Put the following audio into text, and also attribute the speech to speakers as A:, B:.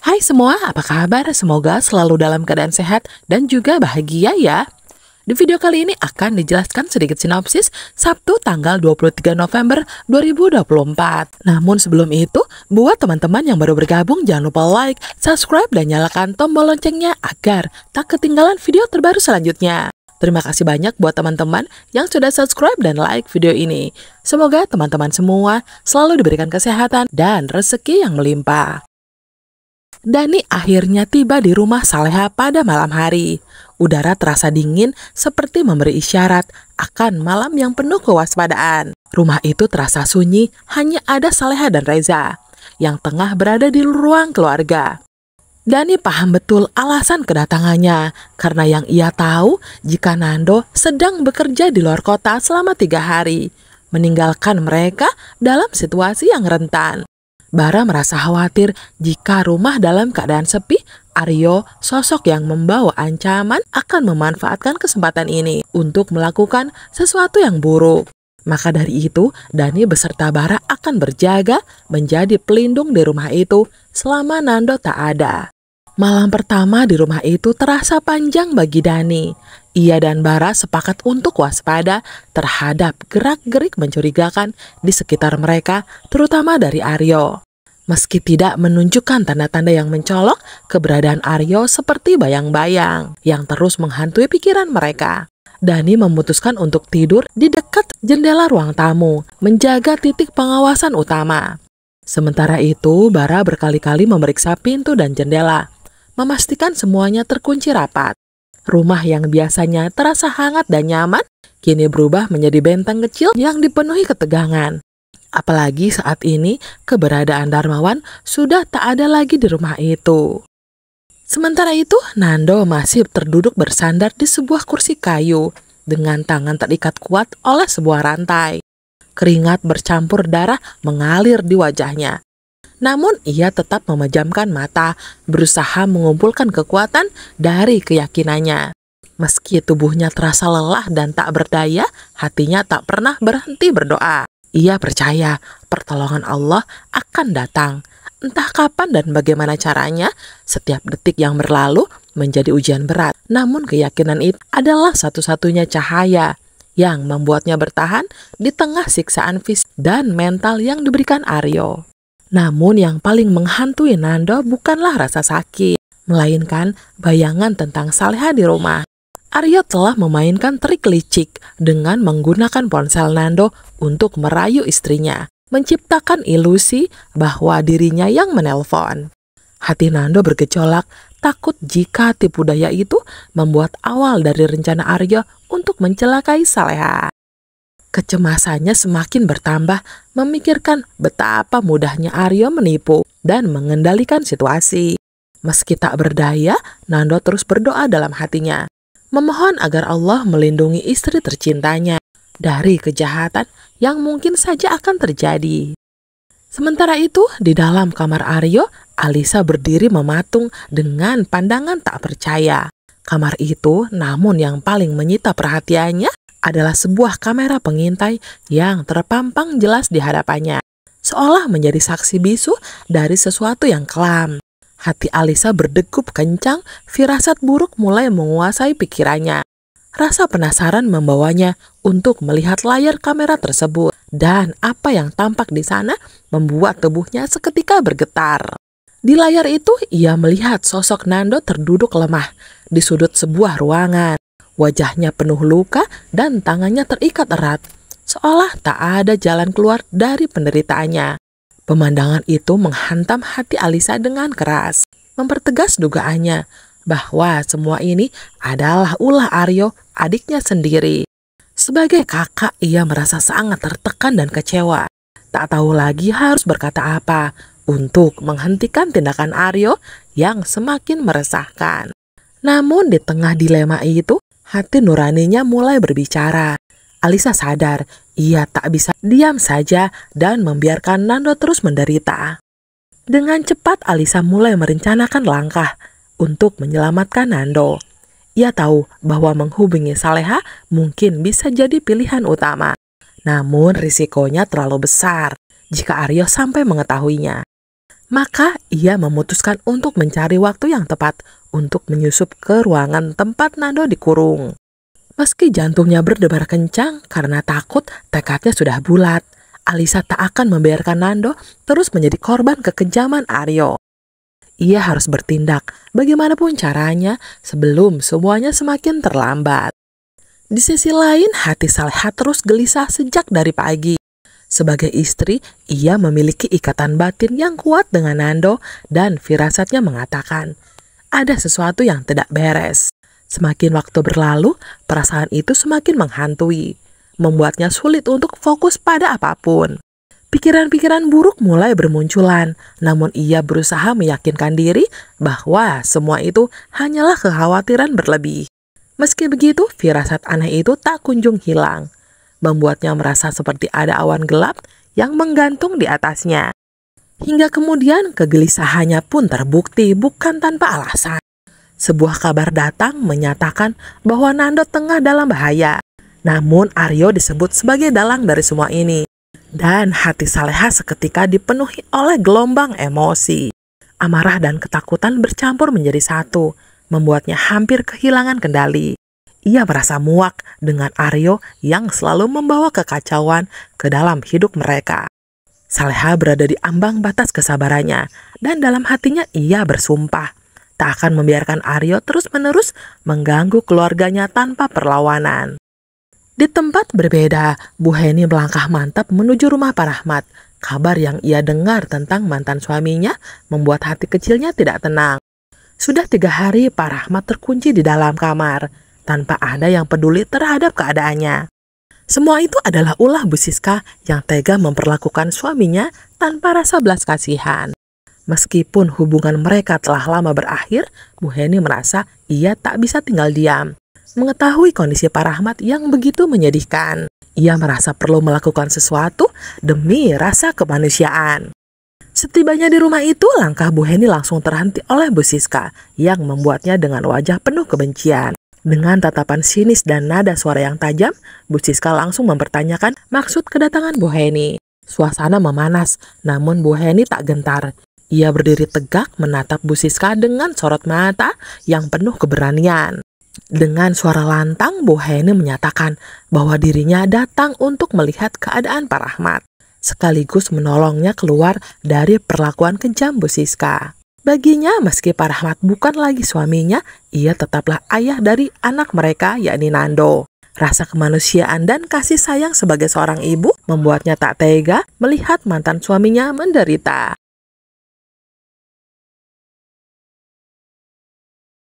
A: Hai semua, apa kabar? Semoga selalu dalam keadaan sehat dan juga bahagia ya. Di video kali ini akan dijelaskan sedikit sinopsis Sabtu tanggal 23 November 2024. Namun sebelum itu, buat teman-teman yang baru bergabung jangan lupa like, subscribe, dan nyalakan tombol loncengnya agar tak ketinggalan video terbaru selanjutnya. Terima kasih banyak buat teman-teman yang sudah subscribe dan like video ini. Semoga teman-teman semua selalu diberikan kesehatan dan rezeki yang melimpah. Dani akhirnya tiba di rumah Saleha pada malam hari. Udara terasa dingin seperti memberi isyarat akan malam yang penuh kewaspadaan. Rumah itu terasa sunyi, hanya ada Saleha dan Reza yang tengah berada di ruang keluarga. Dani paham betul alasan kedatangannya, karena yang ia tahu jika Nando sedang bekerja di luar kota selama 3 hari, meninggalkan mereka dalam situasi yang rentan. Bara merasa khawatir jika rumah dalam keadaan sepi. Aryo, sosok yang membawa ancaman, akan memanfaatkan kesempatan ini untuk melakukan sesuatu yang buruk. Maka dari itu, Dani beserta Bara akan berjaga menjadi pelindung di rumah itu selama Nando tak ada. Malam pertama di rumah itu terasa panjang bagi Dani. Ia dan Bara sepakat untuk waspada terhadap gerak-gerik mencurigakan di sekitar mereka, terutama dari Aryo. Meski tidak menunjukkan tanda-tanda yang mencolok, keberadaan Aryo seperti bayang-bayang yang terus menghantui pikiran mereka. Dani memutuskan untuk tidur di dekat jendela ruang tamu, menjaga titik pengawasan utama. Sementara itu, Bara berkali-kali memeriksa pintu dan jendela, memastikan semuanya terkunci rapat. Rumah yang biasanya terasa hangat dan nyaman, kini berubah menjadi benteng kecil yang dipenuhi ketegangan. Apalagi saat ini keberadaan Darmawan sudah tak ada lagi di rumah itu. Sementara itu, Nando masih terduduk bersandar di sebuah kursi kayu dengan tangan terikat kuat oleh sebuah rantai. Keringat bercampur darah mengalir di wajahnya. Namun ia tetap memejamkan mata, berusaha mengumpulkan kekuatan dari keyakinannya. Meski tubuhnya terasa lelah dan tak berdaya, hatinya tak pernah berhenti berdoa. Ia percaya pertolongan Allah akan datang. Entah kapan dan bagaimana caranya, setiap detik yang berlalu menjadi ujian berat. Namun keyakinan itu adalah satu-satunya cahaya yang membuatnya bertahan di tengah siksaan fisik dan mental yang diberikan Aryo. Namun yang paling menghantui Nando bukanlah rasa sakit, melainkan bayangan tentang Saleha di rumah. Aryo telah memainkan trik licik dengan menggunakan ponsel Nando untuk merayu istrinya, menciptakan ilusi bahwa dirinya yang menelpon. Hati Nando bergejolak, takut jika tipu daya itu membuat awal dari rencana Aryo untuk mencelakai Saleha. Kecemasannya semakin bertambah, memikirkan betapa mudahnya Aryo menipu dan mengendalikan situasi. Meski tak berdaya, Nando terus berdoa dalam hatinya, memohon agar Allah melindungi istri tercintanya dari kejahatan yang mungkin saja akan terjadi. Sementara itu, di dalam kamar Aryo, Alisa berdiri mematung dengan pandangan tak percaya. Kamar itu, namun yang paling menyita perhatiannya adalah sebuah kamera pengintai yang terpampang jelas di hadapannya, seolah menjadi saksi bisu dari sesuatu yang kelam. Hati Alisa berdegup kencang, firasat buruk mulai menguasai pikirannya. Rasa penasaran membawanya untuk melihat layar kamera tersebut, dan apa yang tampak di sana membuat tubuhnya seketika bergetar. Di layar itu, ia melihat sosok Nando terduduk lemah di sudut sebuah ruangan. Wajahnya penuh luka dan tangannya terikat erat, seolah tak ada jalan keluar dari penderitaannya. Pemandangan itu menghantam hati Alisa dengan keras, mempertegas dugaannya bahwa semua ini adalah ulah Aryo, adiknya sendiri. Sebagai kakak, ia merasa sangat tertekan dan kecewa. Tak tahu lagi harus berkata apa untuk menghentikan tindakan Aryo yang semakin meresahkan. Namun di tengah dilema itu, hati nuraninya mulai berbicara. Alisa sadar ia tak bisa diam saja dan membiarkan Nando terus menderita. Dengan cepat Alisa mulai merencanakan langkah untuk menyelamatkan Nando. Ia tahu bahwa menghubungi Saleha mungkin bisa jadi pilihan utama. Namun risikonya terlalu besar jika Aryo sampai mengetahuinya. Maka ia memutuskan untuk mencari waktu yang tepat untuk menyusup ke ruangan tempat Nando dikurung. Meski jantungnya berdebar kencang karena takut, tekadnya sudah bulat. Alisa tak akan membiarkan Nando terus menjadi korban kekejaman Aryo. Ia harus bertindak bagaimanapun caranya sebelum semuanya semakin terlambat. Di sisi lain, hati Saleha terus gelisah sejak dari pagi. Sebagai istri, ia memiliki ikatan batin yang kuat dengan Nando dan firasatnya mengatakan ada sesuatu yang tidak beres. Semakin waktu berlalu, perasaan itu semakin menghantui, membuatnya sulit untuk fokus pada apapun. Pikiran-pikiran buruk mulai bermunculan, namun ia berusaha meyakinkan diri bahwa semua itu hanyalah kekhawatiran berlebih. Meski begitu, firasat aneh itu tak kunjung hilang, membuatnya merasa seperti ada awan gelap yang menggantung di atasnya. Hingga kemudian kegelisahannya pun terbukti bukan tanpa alasan. Sebuah kabar datang menyatakan bahwa Nando tengah dalam bahaya. Namun Aryo disebut sebagai dalang dari semua ini. Dan hati Saleha seketika dipenuhi oleh gelombang emosi. Amarah dan ketakutan bercampur menjadi satu, membuatnya hampir kehilangan kendali. Ia merasa muak dengan Aryo yang selalu membawa kekacauan ke dalam hidup mereka. Saleha berada di ambang batas kesabarannya, dan dalam hatinya ia bersumpah tak akan membiarkan Aryo terus-menerus mengganggu keluarganya tanpa perlawanan. Di tempat berbeda, Bu Heni melangkah mantap menuju rumah Pak Rahmat. Kabar yang ia dengar tentang mantan suaminya membuat hati kecilnya tidak tenang. Sudah 3 hari Pak Rahmat terkunci di dalam kamar, tanpa ada yang peduli terhadap keadaannya. Semua itu adalah ulah Bu Siska yang tega memperlakukan suaminya tanpa rasa belas kasihan. Meskipun hubungan mereka telah lama berakhir, Bu Heni merasa ia tak bisa tinggal diam. Mengetahui kondisi Pak Rahmat yang begitu menyedihkan, ia merasa perlu melakukan sesuatu demi rasa kemanusiaan. Setibanya di rumah itu, langkah Bu Heni langsung terhenti oleh Bu Siska yang membuatnya dengan wajah penuh kebencian. Dengan tatapan sinis dan nada suara yang tajam, Bu Siska langsung mempertanyakan maksud kedatangan Bu Heni. Suasana memanas, namun Bu Heni tak gentar. Ia berdiri tegak menatap Bu Siska dengan sorot mata yang penuh keberanian. Dengan suara lantang, Bu Heni menyatakan bahwa dirinya datang untuk melihat keadaan Pak Rahmat, sekaligus menolongnya keluar dari perlakuan kejam Bu Siska. Baginya, meski Pak Rahmat bukan lagi suaminya, ia tetaplah ayah dari anak mereka, yakni Nando. Rasa kemanusiaan dan kasih sayang sebagai seorang ibu membuatnya tak tega melihat mantan suaminya menderita.